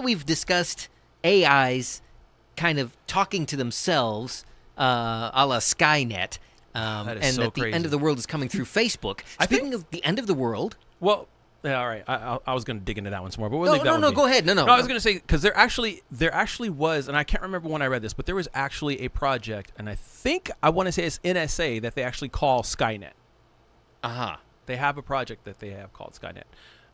we've discussed AIs kind of talking to themselves, a la Skynet, and so that crazy. the end of the world is coming through Facebook. Speaking of the end of the world... Well, yeah, all right. I was going to dig into that one some more, but we'll leave that one. No, go ahead. No, I was going to say, because there actually was, and I can't remember when I read this, but there was actually a project, and I want to say it's NSA, that they actually call Skynet. They have a project that they have called Skynet.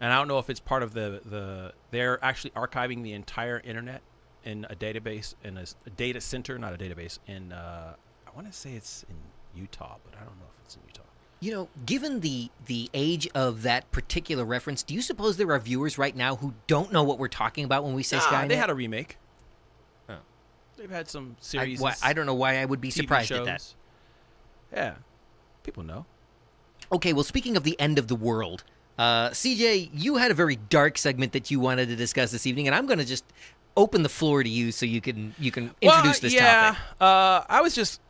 And I don't know if it's part of they're actually archiving the entire internet in a database, in a data center, not a database, in, I want to say it's in Utah, but I don't know if it's in Utah. You know, given the age of that particular reference, do you suppose there are viewers right now who don't know what we're talking about when we say Skynet? They had a remake. Oh. They've had some series. I don't know why I would be surprised at that. Yeah. People know. Okay, well, speaking of the end of the world, CJ, you had a very dark segment that you wanted to discuss this evening, and I'm going to just open the floor to you so you can introduce this topic. I was just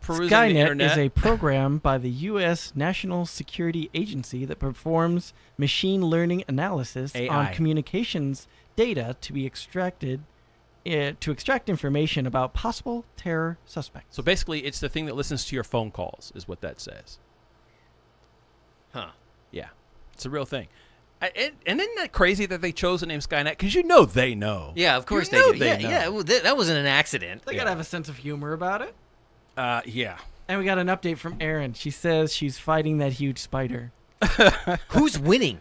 perusing the Skynet internet. is a program by the U.S. National Security Agency that performs machine learning analysis on communications data to be extracted to extract information about possible terror suspects. So basically, it's the thing that listens to your phone calls, is what that says. Huh. Yeah. It's a real thing. And isn't that crazy that they chose the name Skynet? Because you know they know. Yeah, of course they do. Yeah, well, that wasn't an accident. They got to have a sense of humor about it. Yeah. And we got an update from Erin. She says she's fighting that huge spider. Who's winning?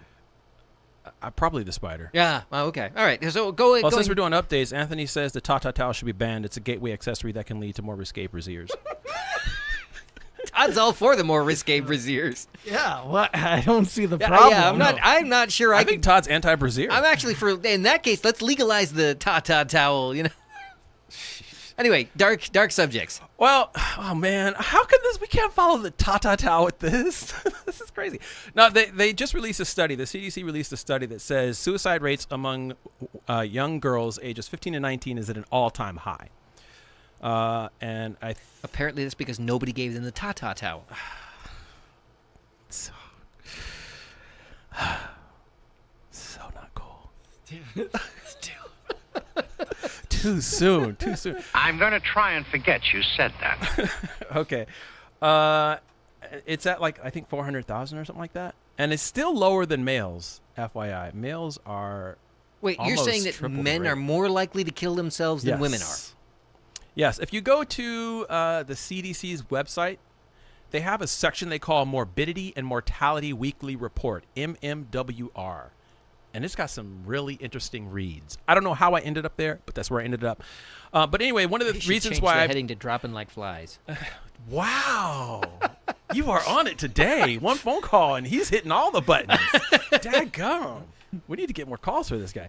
Probably the spider. Yeah. Oh, okay. All right. So go. Well, since we're doing updates, Anthony says the Tata towel should be banned. It's a gateway accessory that can lead to more risque brassieres. Todd's all for the more risque brassieres. Yeah. Well, I don't see the problem. Yeah, I'm not sure. I think Todd's anti-brassiere. I'm actually for. In that case, let's legalize the Tata towel. You know. Anyway, dark subjects. Well, oh man, how can we can't follow the Tata towel with this? This is crazy. No, they just released a study. The CDC released a study that says suicide rates among young girls ages 15 to 19 is at an all-time high. And apparently that's because nobody gave them the Tata towel. So not cool. Still. Too soon. I'm going to try and forget you said that. Okay. It's at I think 400,000 or something like that. And it's still lower than males, FYI. Males are Wait, you're saying that men are more likely to kill themselves than women are? Yes. If you go to the CDC's website, they have a section they call Morbidity and Mortality Weekly Report, MMWR. And it's got some really interesting reads. I don't know how I ended up there, but that's where I ended up. But anyway, one of the reasons why I'm heading to dropping like flies. Wow. You are on it today. One phone call, and he's hitting all the buttons. Dadgum. We need to get more calls for this guy.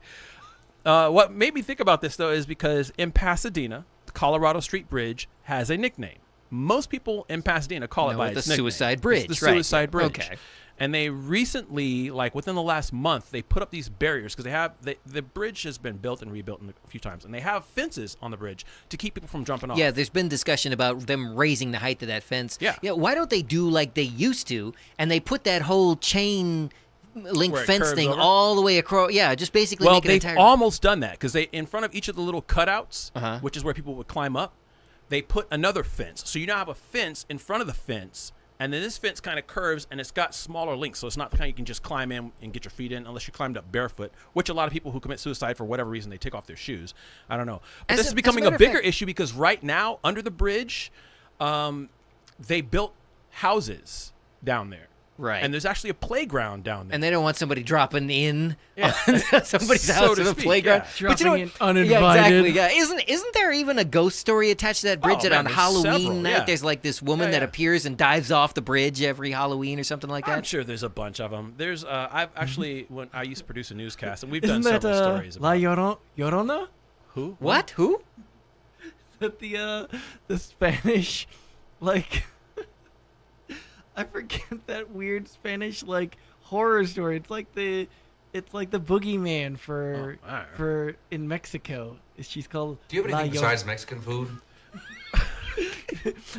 What made me think about this, though, is because in Pasadena, the Colorado Street Bridge has a nickname. Most people in Pasadena call it by its nickname. Suicide Bridge. It's the Suicide Bridge. Okay. And they recently, within the last month, they put up these barriers because the bridge has been built and rebuilt a few times, and they have fences on the bridge to keep people from jumping off. Yeah, there's been discussion about them raising the height of that fence. Yeah. Why don't they do like they used to, and they put that whole chain link fence thing all the way across? Yeah, just basically make it entire. They've almost done that because they, in front of each of the little cutouts, which is where people would climb up, they put another fence. So you now have a fence in front of the fence. And then this fence kind of curves, and it's got smaller links, so it's not the kind you can just climb in and get your feet in unless you climbed up barefoot, which a lot of people who commit suicide, for whatever reason, they take off their shoes. I don't know. But this is becoming a bigger issue because right now, under the bridge, they built houses down there. Right. And there's actually a playground down there. And they don't want somebody dropping in somebody's house to the playground. Yeah. Dropping in uninvited. Yeah, exactly. Yeah. Isn't there even a ghost story attached to that bridge that on Halloween night there's like this woman that appears and dives off the bridge every Halloween or something like that? I'm sure there's a bunch of them. There's I've actually, when I used to produce a newscast, and we've done several stories about La Llorona? Who? What? Who? That the Spanish, I forget that weird Spanish horror story. It's like the boogeyman for in Mexico. She's called. Do you have anything besides Mexican food?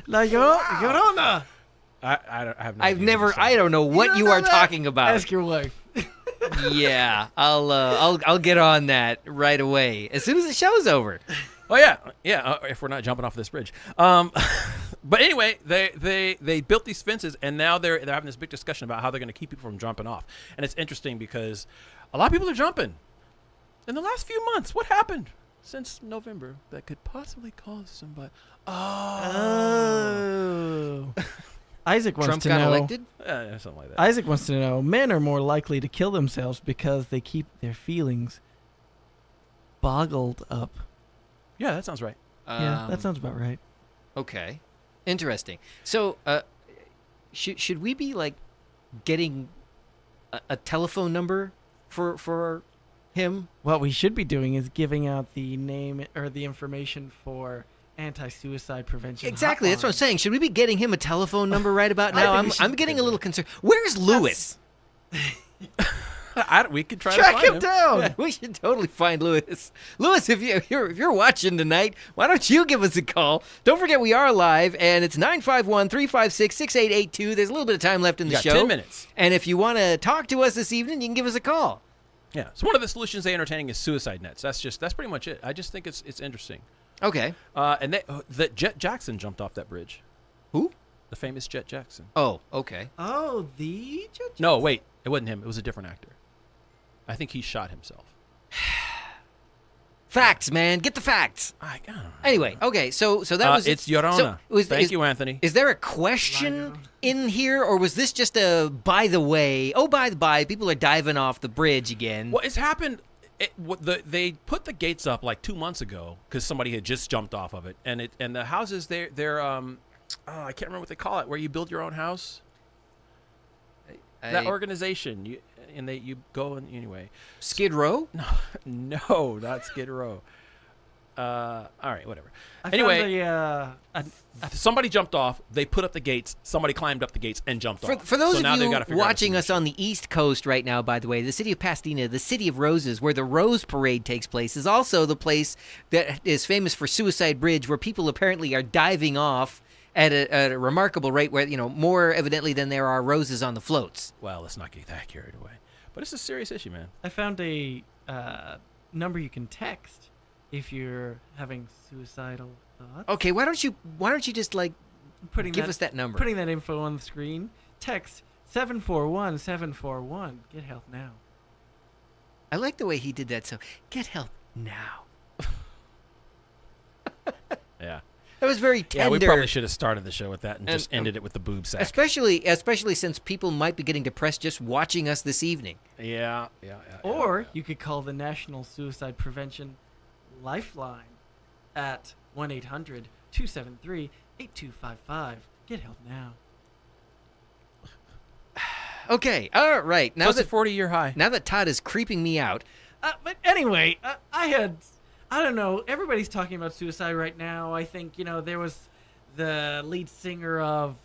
La Llorona. I have no I've idea never. I don't know what you are talking about. Ask your wife. Yeah, I'll get on that right away as soon as the show's over. Oh yeah. If we're not jumping off this bridge. But anyway, they built these fences, and now they're having this big discussion about how they're going to keep people from jumping off. And it's interesting because a lot of people are jumping. In the last few months, what happened since November that could possibly cause somebody? Oh. Isaac wants Trump to got know. elected? Something like that. Isaac wants to know. Men are more likely to kill themselves because they keep their feelings boggled up. Yeah, that sounds right. Yeah, that sounds about right. Okay, interesting. So, should we be like getting a telephone number for him? What we should be doing is giving out the name or the information for anti-suicide prevention. Exactly, that's what I'm hotline. saying. Should we be getting him a telephone number right about now? I think we should I'm getting a little concerned. Where's Lewis? We could try to Track find him down. We should totally find Lewis. Lewis, if you're watching tonight, why don't you give us a call? Don't forget we are live, and it's 951-356-6882. There's a little bit of time left in the You got show. 10 minutes. And if you want to talk to us this evening, you can give us a call. Yeah. So one of the solutions they entertaining is suicide nets. That's pretty much it. I just think it's interesting. Okay. And Jet Jackson jumped off that bridge. Who? The famous Jet Jackson. Oh, okay. Oh, the judge. No, wait. It wasn't him. It was a different actor. I think he shot himself. Facts, man. Get the facts. I don't know. Anyway, okay. So that was It's Your Honor. Thank you, Anthony. Is there a question in here, or was this just a by the way? Oh, by the by, people are diving off the bridge again. Well, it's happened. They put the gates up like 2 months ago because somebody had just jumped off of it, and the houses they're I can't remember what they call it, where you build your own house. That organization, you go and anyway. Skid Row? No, not Skid Row. All right, whatever. Somebody jumped off. They put up the gates. Somebody climbed up the gates and jumped off. For those so now of they've you got to figure out a watching us solution. on the East Coast right now, by the way, the city of Pasadena, the city of roses, where the Rose Parade takes place, is also the place that is famous for Suicide Bridge, where people apparently are diving off at a remarkable rate, where more evidently than there are roses on the floats. Well, let's not get that carried away. But it's a serious issue, man. I found a number you can text if you're having suicidal thoughts. Okay, why don't you just like give us that number? Putting that info on the screen. Text 741-741. Get help now. I like the way he did that. So get help now. Yeah. That was very tender. Yeah, we probably should have started the show with that and just ended it with the boob sack. Especially since people might be getting depressed just watching us this evening. Yeah. Or you could call the National Suicide Prevention Lifeline at 1-800-273-8255. Get help now. Okay, all right. Now Plus that a 40-year high. Now that Todd is creeping me out. But anyway, I don't know. Everybody's talking about suicide right now. I think, there was the lead singer of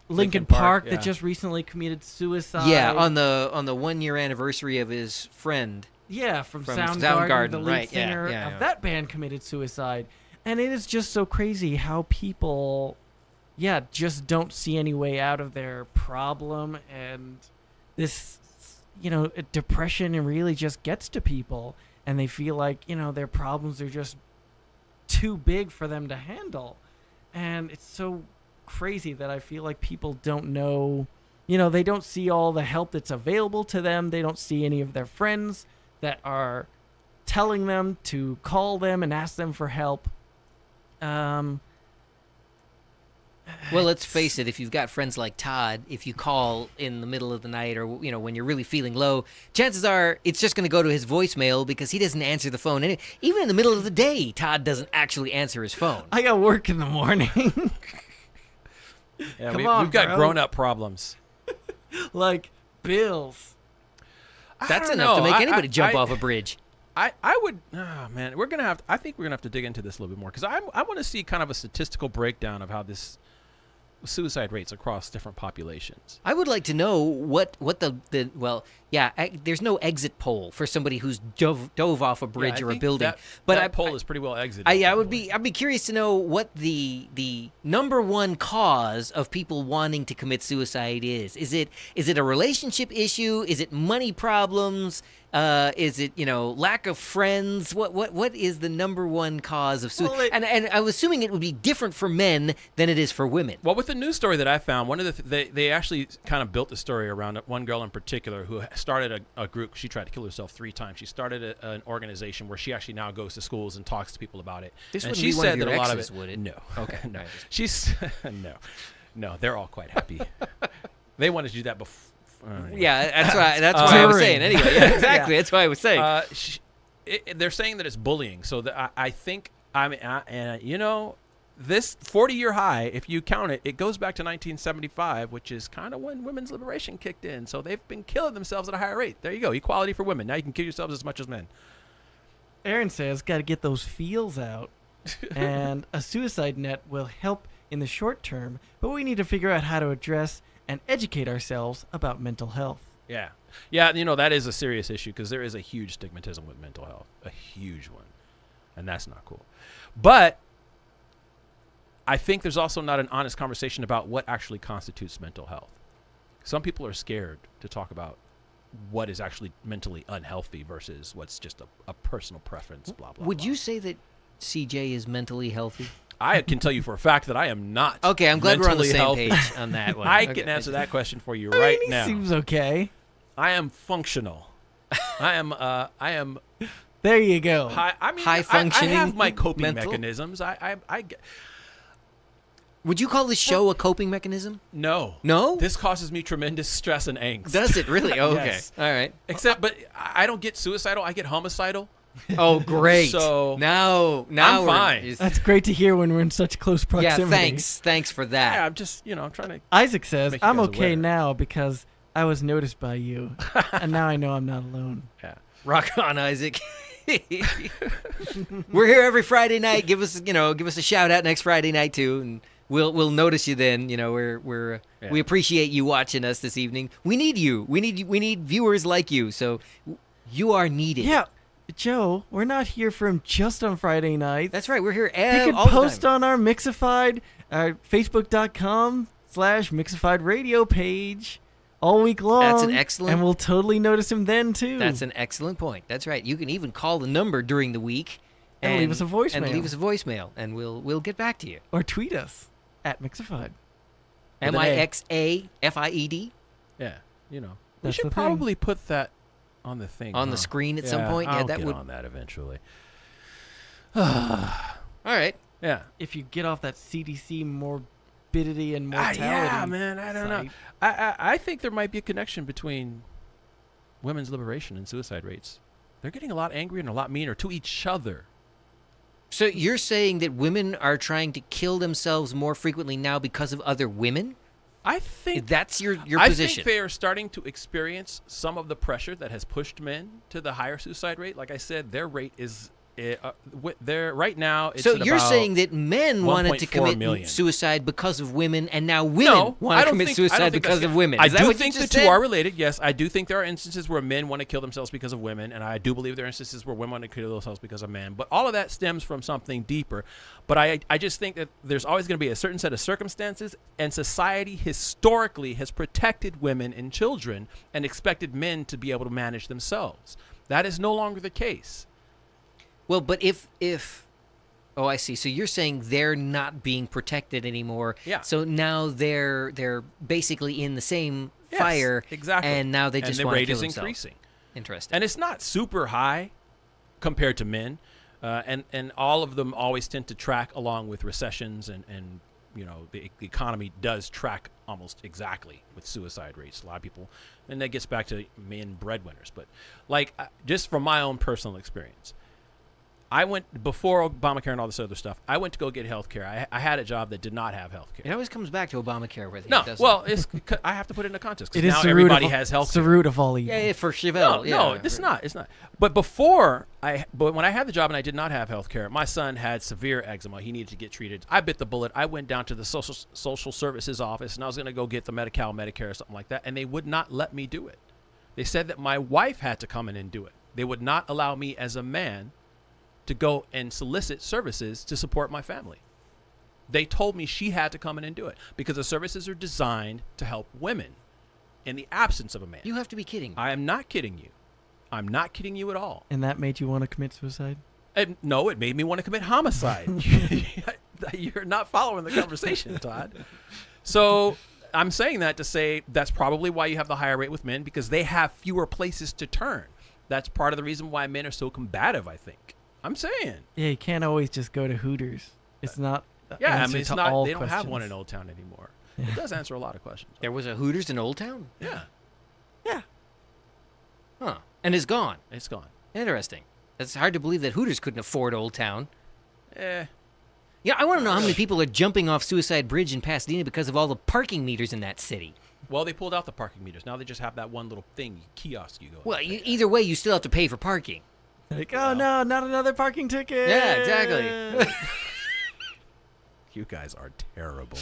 Linkin Park that just recently committed suicide. Yeah, on the 1 year anniversary of his friend. Yeah, from Soundgarden, Soundgarden, the lead right, singer yeah. of that band committed suicide. And it is just so crazy how people, just don't see any way out of their problem. And this, depression really just gets to people. And they feel like, their problems are just too big for them to handle. And it's so crazy that I feel like people don't know, they don't see all the help that's available to them. They don't see any of their friends that are telling them to call them and ask them for help. Well, let's face it, if you've got friends like Todd, if you call in the middle of the night or, when you're really feeling low, chances are it's just going to go to his voicemail because he doesn't answer the phone. And even in the middle of the day, Todd doesn't actually answer his phone. I got work in the morning. Yeah, Come on, we've got bro. grown-up problems. Like bills. That's don't enough to know. make anybody jump off a bridge. I would, man, I think we're gonna have to dig into this a little bit more because I want to see kind of a statistical breakdown of how this suicide rates across different populations. I would like to know what the well, yeah, there's no exit poll for somebody who's dove off a bridge or a building. But that poll is pretty well exited. I'd be curious to know what the number one cause of people wanting to commit suicide is. Is it a relationship issue? Is it money problems? Is it, lack of friends? What is the number one cause of suicide? And I was assuming it would be different for men than it is for women. Well, with the news story that I found, one of they actually kind of built the story around one girl in particular who started a group. She tried to kill herself 3 times. She started an organization where she actually now goes to schools and talks to people about it. And she said that a lot of it would. No. Okay. No. She's no. They're all quite happy. They wanted to do that before. Yeah, that's why I was saying. Anyway, yeah, exactly. Yeah. That's why I was saying. They're saying that it's bullying. So I think this 40-year high, if you count it, it goes back to 1975, which is kind of when women's liberation kicked in. So they've been killing themselves at a higher rate. There you go, equality for women. Now you can kill yourselves as much as men. Aaron says, got to get those feels out, and a suicide net will help in the short term, but we need to figure out how to address and educate ourselves about mental health. Yeah. Yeah, that is a serious issue because there is a huge stigmatism with mental health, a huge one, and that's not cool. But I think there's also not an honest conversation about what actually constitutes mental health. Some people are scared to talk about what is actually mentally unhealthy versus what's just a personal preference, blah, blah, Would blah. you say that CJ is mentally healthy? I can tell you for a fact that I am not. Okay, I'm glad we're on the same healthy. page on that one. I can answer that question for you right he now. Seems okay. I am functional. I am. There you go. High functioning. I have my coping mental? mechanisms. Would you call this show a coping mechanism? No. No? This causes me tremendous stress and angst. Does it really? Oh, okay. Yes. All right. But I don't get suicidal. I get homicidal. Oh, great. So now I'm fine. That's great to hear when we're in such close proximity. Yeah, thanks for that. Yeah, I'm just, I'm trying to. Isaac says, I'm okay aware. now because I was noticed by you, and now I know I'm not alone. Yeah. Rock on, Isaac. We're here every Friday night. Give us a shout out next Friday night too, and we'll notice you then. We appreciate you watching us this evening. We need you. We need viewers like you. So you are needed. Yeah. Joe, we're not here for him just on Friday nights. That's right. We're here You can all post the time. on our Mixified, Facebook.com/Mixified radio page all week long. That's an excellent. And we'll totally notice him then, too. That's an excellent point. That's right. You can even call the number during the week. And leave us a voicemail. And we'll get back to you. Or tweet us at Mixified. MIXAFIED. Yeah, we That's should probably put that on the thing. On the screen at some point. I'll that get would on that eventually. All right. Yeah. If you get off that CDC morbidity and mortality. Yeah, man. I don't know. I think there might be a connection between women's liberation and suicide rates. They're getting a lot angrier and a lot meaner to each other. So you're saying that women are trying to kill themselves more frequently now because of other women? I think that's your position. I think they are starting to experience some of the pressure that has pushed men to the higher suicide rate. Like I said, their rate is right now. It's so you're saying that men wanted to commit suicide because of women, and now women want to commit suicide because of women. I do think the two are related. Yes, I do think there are instances where men want to kill themselves because of women, and I do believe there are instances where women want to kill themselves because of men. But all of that stems from something deeper. But I just think that there's always going to be a certain set of circumstances, and society historically has protected women and children and expected men to be able to manage themselves. That is no longer the case. Well, but if I see. So you're saying they're not being protected anymore. Yeah. So now they're basically in the same fire. Exactly. And now they just want to kill themselves. And the rate is increasing. Interesting. And it's not super high compared to men. And all of them always tend to track along with recessions and the economy does track almost exactly with suicide rates. A lot of people, and that gets back to men breadwinners. But just from my own personal experience, I went before Obamacare and all this other stuff. I went to go get health care. I had a job that did not have health care. It always comes back to Obamacare with you. No, doesn't well, it? I have to put it into context It because is now everybody has health It's the care. root of all evil. Yeah, for Chevelle. No, it's not. It's not. But but when I had the job and I did not have health care, my son had severe eczema. He needed to get treated. I bit the bullet. I went down to the social services office, and I was going to go get the medi-cal, Medicare, or something like that, and they would not let me do it. They said that my wife had to come in and do it. They would not allow me as a man to go and solicit services to support my family. They told me she had to come in and do it because the services are designed to help women in the absence of a man. You have to be kidding. I am not kidding you. I'm not kidding you at all. And that made you want to commit suicide? No, it made me want to commit homicide. You're not following the conversation, Todd. So I'm saying that to say that's probably why you have the higher rate with men, because they have fewer places to turn. That's part of the reason why men are so combative, I think. I'm saying. Yeah, you can't always just go to Hooters. It's not. Yeah, I answer mean, it's to not. all They don't have questions. one in Old Town anymore. It does answer a lot of questions. There was a Hooters in Old Town? Yeah, Huh. And it's gone. it's gone. Interesting. It's hard to believe that Hooters couldn't afford Old Town. Eh. Yeah, I want to know how many people are jumping off Suicide Bridge in Pasadena because of all the parking meters in that city. Well, they pulled out the parking meters. Now they just have that one little thing, kiosk you go. Well, either way, you still have to pay for parking. Like, oh no, not another parking ticket. Yeah, exactly. You guys are terrible.